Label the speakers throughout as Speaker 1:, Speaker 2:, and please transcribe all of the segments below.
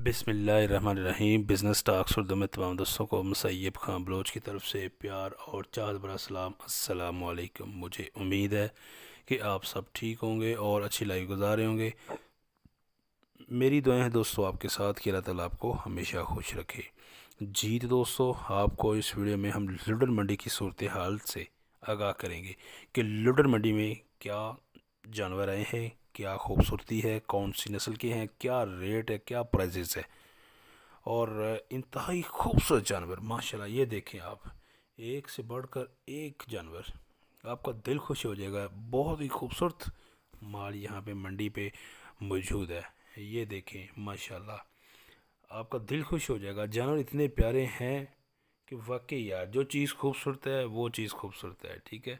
Speaker 1: बिस्मिल्लाहिर्रहमानिर्रहीम। Business talks Urdu में तमाम दोस्तों को मुसैयब खां बलोच की तरफ से प्यार और चाहत भरा सलाम। अस्सलाम वालेकुम। मुझे उम्मीद है कि आप सब ठीक होंगे और अच्छी लाइफ गुजार रहे होंगे। मेरी दुआएं हैं दोस्तों आपके साथ कि अल्लाह ताला आपको हमेशा खुश रखे। जी तो दोस्तों, आपको इस वीडियो में हम लुडर मंडी की सूरत हाल से आगाह करेंगे कि लुडर मंडी में क्या जानवर आए हैं, क्या खूबसूरती है, कौन सी नस्ल के हैं, क्या रेट है, क्या प्राइजेस है। और इंतहाई खूबसूरत जानवर माशाल्लाह, ये देखें आप, एक से बढ़कर एक जानवर, आपका दिल खुश हो जाएगा। बहुत ही खूबसूरत माल यहाँ पे मंडी पे मौजूद है। ये देखें माशाल्लाह, आपका दिल खुश हो जाएगा। जानवर इतने प्यारे हैं कि वाकई यार, जो चीज़ खूबसूरत है वो चीज़ खूबसूरत है। ठीक है,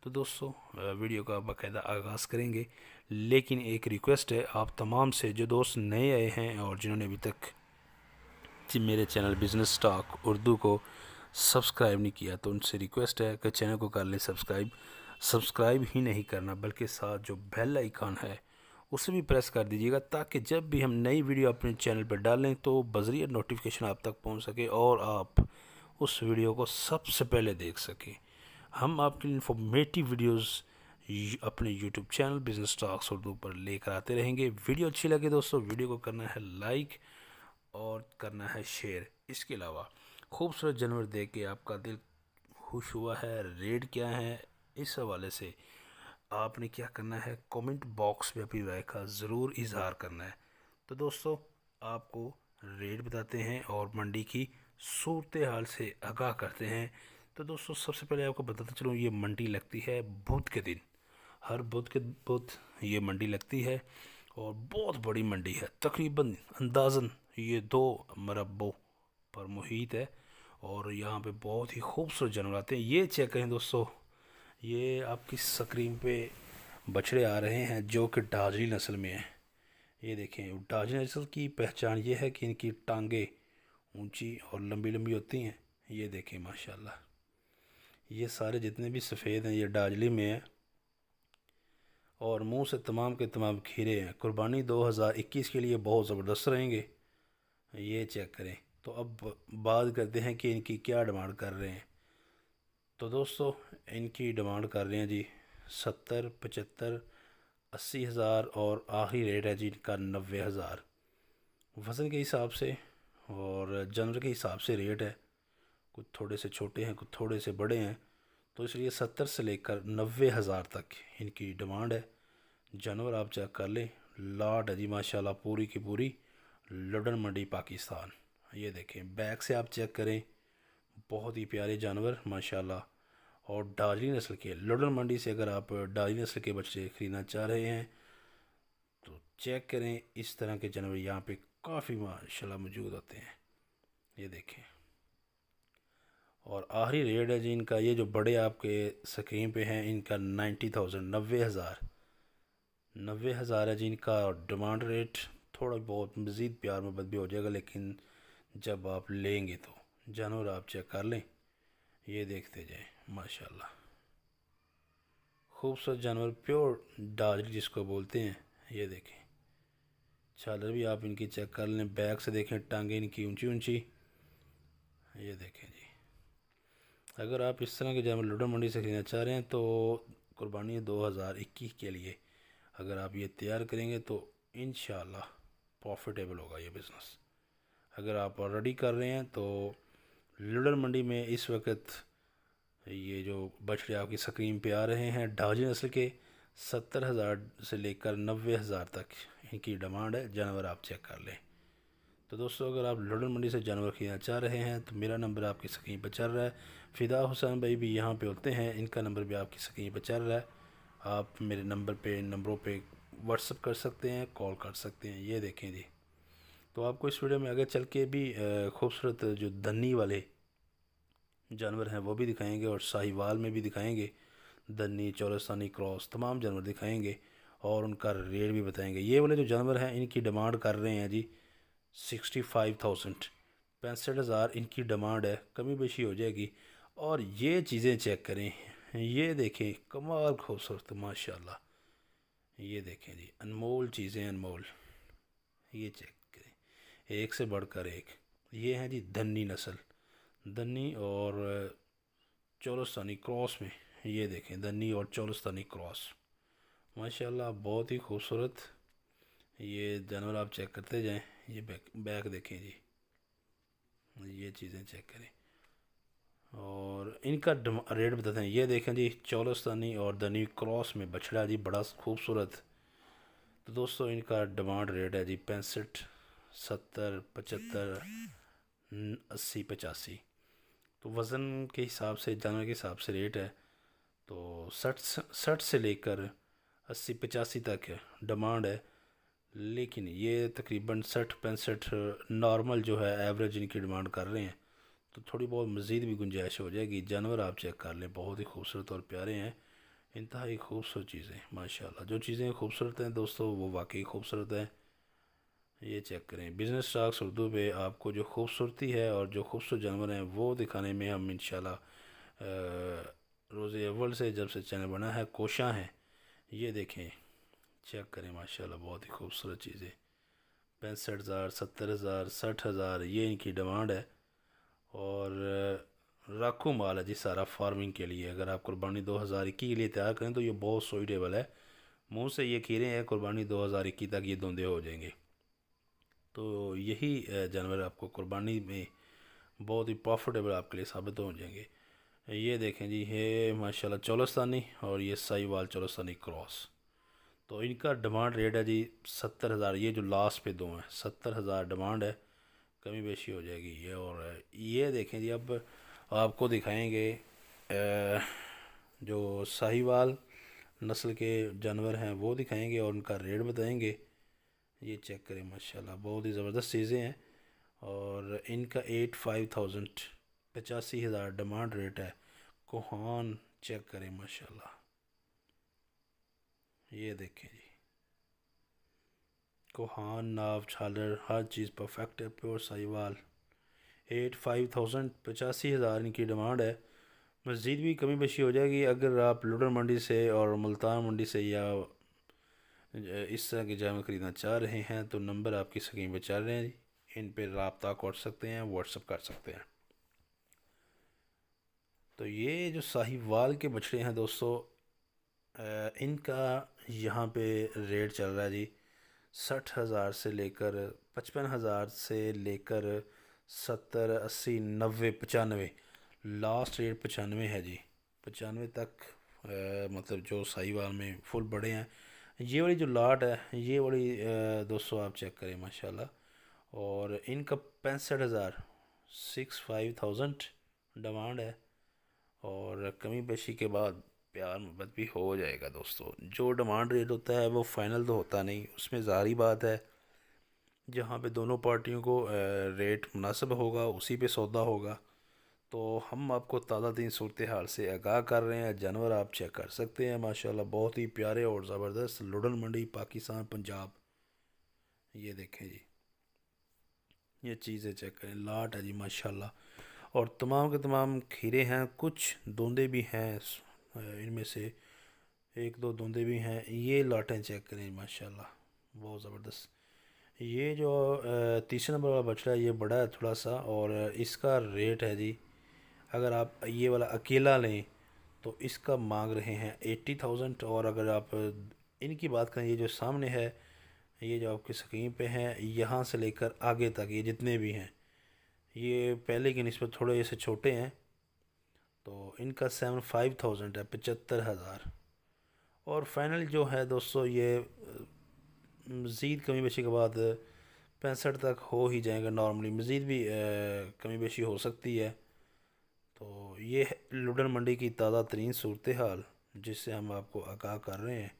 Speaker 1: तो दोस्तों वीडियो का बाकायदा आगाज़ करेंगे, लेकिन एक रिक्वेस्ट है आप तमाम से, जो दोस्त नए आए हैं और जिन्होंने अभी तक जी मेरे चैनल बिज़नेस टॉक उर्दू को सब्सक्राइब नहीं किया, तो उनसे रिक्वेस्ट है कि चैनल को कर लें सब्सक्राइब। सब्सक्राइब ही नहीं करना बल्कि साथ जो बेल आइकन है उसे भी प्रेस कर दीजिएगा, ताकि जब भी हम नई वीडियो अपने चैनल पर डालें तो बज़रिया नोटिफिकेशन आप तक पहुंच सके और आप उस वीडियो को सबसे पहले देख सकें। हम आपके लिए इंफॉर्मेटिव वीडियोस अपने YouTube channel business talks Urdu पर लेकर आते रहेंगे। वीडियो अच्छी लगे दोस्तों, वीडियो को करना है लाइक और करना है शेयर। इसके अलावा खूबसूरत जानवर देख के आपका दिल खुश हुआ है, रेट क्या है, इस हवाले से आपने क्या करना है, कमेंट बॉक्स में अपनी राय का ज़रूर इजहार करना है। तो दोस्तों, आपको रेट बताते हैं और मंडी की सूरत हाल से आगाह करते हैं। तो दोस्तों, सबसे पहले आपको बताता चलूँ, ये मंडी लगती है बुध के दिन, हर बुध के बुध ये मंडी लगती है और बहुत बड़ी मंडी है। तकरीबन अंदाज़न ये 2 मरबों पर मुहित है और यहाँ पे बहुत ही खूबसूरत जानवर आते हैं। ये चेक करें दोस्तों, ये आपकी स्क्रीन पे बछड़े आ रहे हैं जो कि डाजरी नस्ल में हैं। ये देखें, डाजरी नस्ल की पहचान ये है कि इनकी टांगें ऊंची और लंबी लंबी होती हैं। ये देखें माशाल्लाह, ये सारे जितने भी सफ़ेद हैं ये डाजली में हैं और मुंह से तमाम के तमाम खीरे हैं। कुर्बानी 2021 के लिए बहुत ज़बरदस्त रहेंगे। ये चेक करें। तो अब बात करते हैं कि इनकी क्या डिमांड कर रहे हैं। तो दोस्तों, इनकी डिमांड कर रहे हैं जी 70, 75, 80 हज़ार और आखिरी रेट है जी इनका 90 हज़ार। वज़न के हिसाब से और जानवर के हिसाब से रेट है। कुछ थोड़े से छोटे हैं, कुछ थोड़े से बड़े हैं, तो इसलिए 70 से लेकर 90 हज़ार तक इनकी डिमांड है। जानवर आप चेक कर लें, लाट है जी माशाल्लाह, पूरी की पूरी लुडन मंडी पाकिस्तान। ये देखें, बैक से आप चेक करें, बहुत ही प्यारे जानवर माशाल्लाह। और डाजरी नस्ल के लुडन मंडी से अगर आप डाजरी नस्ल के बच्चे ख़रीदना चाह रहे हैं तो चेक करें, इस तरह के जानवर यहाँ पे काफ़ी माशाल्लाह मौजूद होते हैं। ये देखें, और आखिरी रेट है जी इनका, ये जो बड़े आपके स्क्रीन पे हैं, इनका 90,000, 90 हज़ार। 90 हज़ार है जी इनका डिमांड रेट। थोड़ा बहुत मज़ीद प्यार मोहब्बत भी हो जाएगा, लेकिन जब आप लेंगे तो जानवर आप चेक कर लें। ये देखते जाएं माशाल्लाह, खूबसूरत जानवर, प्योर डाजरी जिसको बोलते हैं। ये देखें, छालर भी आप इनकी चेक कर लें, बैक से देखें, टांगें इनकी ऊंची ऊंची। ये देखें जी, अगर आप इस तरह के जानवर लुडर मंडी से खरीदना चाह रहे हैं तो कुर्बानी 2021 के लिए अगर आप ये तैयार करेंगे तो इंशाल्लाह प्रॉफिटेबल होगा ये बिज़नेस। अगर आप ऑलरेडी कर रहे हैं तो लुडर मंडी में इस वक्त ये जो बछड़े आपकी स्क्रीन पे आ रहे हैं डाजी नस्ल के, 70 हज़ार से लेकर 90 हज़ार तक इनकी डिमांड है। जानवर आप चेक कर लें। तो दोस्तों, अगर आप लुडर मंडी से जानवर खरीदना चाह रहे हैं तो मेरा नंबर आपकी स्क्रीन पर चल रहा है। फ़िदा हुसैन भाई भी यहाँ पे होते हैं, इनका नंबर भी आपकी स्क्रीन पर चल रहा है। आप मेरे नंबरों पे व्हाट्सअप कर सकते हैं, कॉल कर सकते हैं। ये देखें जी, तो आपको इस वीडियो में आगे चल के भी खूबसूरत जो दन्नी वाले जानवर हैं वो भी दिखाएंगे और साहिवाल में भी दिखाएंगे। दन्नी, चौरस्तानी क्रॉस तमाम जानवर दिखाएंगे और उनका रेट भी बताएंगे। ये वाले जो जानवर हैं इनकी डिमांड कर रहे हैं जी 65,000, 65 हज़ार इनकी डिमांड है। कमी बेशी हो जाएगी। और ये चीज़ें चेक करें, ये देखें, कमाल खूबसूरत माशाल्लाह। ये देखें जी, अनमोल चीज़ें, अनमोल। ये चेक करें, एक से बढ़कर एक। ये हैं जी धन्नी नस्ल, धन्नी और चोलस्तानी क्रॉस में। ये देखें धन्नी और चोलस्तानी क्रॉस, माशाल्लाह बहुत ही खूबसूरत ये जानवर। आप चेक करते जाएं। ये बैक बैक देखें जी, ये चीज़ें चेक करें और इनका रेट बताते हैं। ये देखें जी चोलस्तानी और धनी क्रॉस में बछड़ा जी, बड़ा खूबसूरत। तो दोस्तों इनका डिमांड रेट है जी 65, 70, 75, 80, 85। तो वज़न के हिसाब से, जानवर के हिसाब से रेट है। तो 60 से लेकर 80, 85 तक डिमांड है। लेकिन ये तकरीबन 60, 65 नॉर्मल जो है एवरेज इनकी डिमांड कर रहे हैं। तो थोड़ी बहुत मज़ीद भी गुंजाइश हो जाएगी। जानवर आप चेक कर लें, बहुत ही खूबसूरत और प्यारे हैं, इंतहाई खूबसूरत चीज़ें माशाल्लाह। जो चीज़ें खूबसूरत हैं दोस्तों वो वाकई खूबसूरत हैं। ये चेक करें बिज़नेस स्टॉक्स उर्दू पे आपको जो खूबसूरती है और जो खूबसूरत जानवर हैं वो दिखाने में हम इंशाल्लाह रोज़े अव्वल से, जब से चैनल बना है, कोशां हैं। ये देखें, चेक करें माशाल्लाह बहुत ही खूबसूरत चीज़ें। 65,000, 70,000, 60,000 ये इनकी डिमांड है। और राखू माल है जी सारा फार्मिंग के लिए। अगर आप कुर्बानी 2021 के लिए तैयार करें तो ये बहुत सूटेबल है। मुंह से ये खीरे हैं, कुर्बानी 2021 तक ये धुंधे हो जाएंगे। तो यही जानवर आपको कुर्बानी में बहुत ही प्रॉफिटेबल आपके लिए साबित हो जाएंगे। ये देखें जी, ये माशाल्लाह चोलस्तानी और ये साहिवाल चोलस्तानी क्रॉस। तो इनका डिमांड रेट है जी 70,000। ये जो लास्ट पे दो हैं 70,000 डिमांड है, कमी बेशी हो जाएगी ये। और ये देखें जी, अब आपको दिखाएंगे जो साहिवाल नस्ल के जानवर हैं वो दिखाएंगे और उनका रेट बताएंगे। ये चेक करें माशाल्लाह बहुत ही ज़बरदस्त चीज़ें हैं। और इनका 85,000, 85,000 डिमांड रेट है। कोहान चेक करें माशाल्लाह, ये देखें जी, कोहान नाव छालर हर चीज़ परफेक्ट है, प्योर साहिवाल। 85,000, 85,000 इनकी डिमांड है। मज़ीद भी कमी बेशी हो जाएगी अगर आप लुडर मंडी से और मुल्तान मंडी से या इस तरह के जानवर ख़रीदना चाह रहे हैं तो नंबर आपकी स्क्रीन पर चल रहे हैं, इन पर रब्ता कर सकते हैं, व्हाट्सअप कर सकते हैं। तो ये जो साहिवाल के बछड़े हैं दोस्तों, इनका यहाँ पे रेट चल रहा है जी 60,000 से लेकर 55,000 से लेकर 70, 80, 90, 95। लास्ट रेट 95 है जी, 95 तक। मतलब जो साहिवाल में फुल बड़े हैं। ये वाली जो लाट है, ये वाली दोस्तों आप चेक करें माशाल्लाह। और इनका 65,000, 65,000 डिमांड है। और कमी बेशी के बाद प्यार मोहब्बत भी हो जाएगा दोस्तों। जो डिमांड रेट होता है वो फाइनल तो होता नहीं, उसमें ज़ाहिरी बात है जहाँ पे दोनों पार्टियों को रेट मुनासिब होगा उसी पे सौदा होगा। तो हम आपको ताज़ा तीन सूरत हाल से आगाह कर रहे हैं। जानवर आप चेक कर सकते हैं माशाल्लाह, बहुत ही प्यारे और ज़बरदस्त। लुडन मंडी पाकिस्तान पंजाब। ये देखें जी, ये चीज़ें चेक करें, लाट है जी माशाल्लाह। और तमाम के तमाम खीरे हैं, कुछ धुंधे भी हैं, इनमें से एक दो धुंधे भी हैं। ये लाटें चेक करें माशाल्लाह बहुत ज़बरदस्त। ये जो तीसरे नंबर वाला बछड़ा है ये बड़ा है थोड़ा सा, और इसका रेट है जी, अगर आप ये वाला अकेला लें तो इसका मांग रहे हैं 80,000। और अगर आप इनकी बात करें, ये जो सामने है, ये जो आपकी स्क्रीन पे हैं, यहाँ से लेकर आगे तक ये जितने भी हैं ये पहले की निस्बत थोड़े से छोटे हैं। तो इनका 75,000 है, 75,000। और फाइनल जो है दोस्तों ये मज़ीद कमी बेशी के बाद 65 तक हो ही जाएगा नॉर्मली, मज़ीद भी कमी बेशी हो सकती है। तो ये है लुडन मंडी की ताज़ा तरीन सूरत हाल जिससे हम आपको आगाह कर रहे हैं।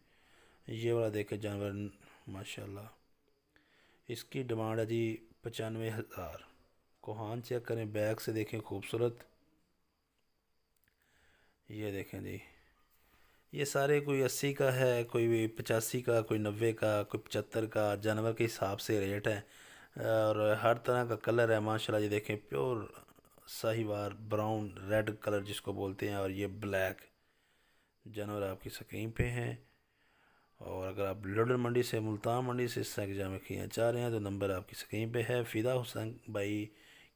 Speaker 1: ये वाला देखे जानवर माशाल्लाह, इसकी डिमांड है जी 95,000। कोहान चेक करें, बैग से देखें खूबसूरत। ये देखें जी, ये सारे कोई 80 का है, कोई 85 का, कोई 90 का, कोई 75 का, जानवर के हिसाब से रेट है। और हर तरह का कलर है माशाल्लाह। ये देखें pure Sahiwal brown red colour जिसको बोलते हैं, और ये ब्लैक जानवर आपकी स्क्रीन पे हैं। और अगर आप लोडर मंडी से, मुल्तान मंडी से इस तरह के जामे खरीदना चाह रहे हैं तो नंबर आपकी स्क्रीन पे है। फ़िदा हुसैन भाई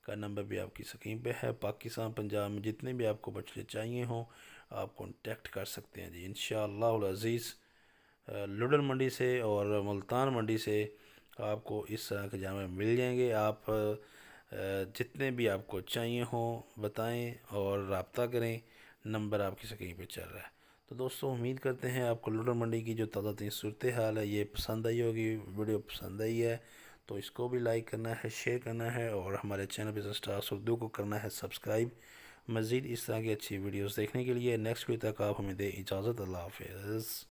Speaker 1: का नंबर भी आपकी स्क्रीन पे है। पाकिस्तान पंजाब में जितने भी आपको मछली चाहिए हों आप कॉन्टेक्ट कर सकते हैं जी इंशाअल्लाह अज़ीज़। लोडर मंडी से और मुल्तान मंडी से आपको इस तरह के जामे मिल जाएंगे। आप जितने भी आपको चाहिए हों बताएं और रब्ता करें, नंबर आपकी स्क्रीन पे चल रहा है। तो दोस्तों उम्मीद करते हैं आपको लोडर मंडी की जो ताज़ा तीन सूरत हाल है ये पसंद आई होगी। वीडियो पसंद आई है तो इसको भी लाइक करना है, शेयर करना है और हमारे चैनल बिज़नेस स्टार्स उर्दू को करना है सब्सक्राइब। मज़ीद इस तरह की अच्छी वीडियोस देखने के लिए नेक्स्ट वीडियो तक आप हमें दें इजाज़त। अल्लाह हाफ़िज़।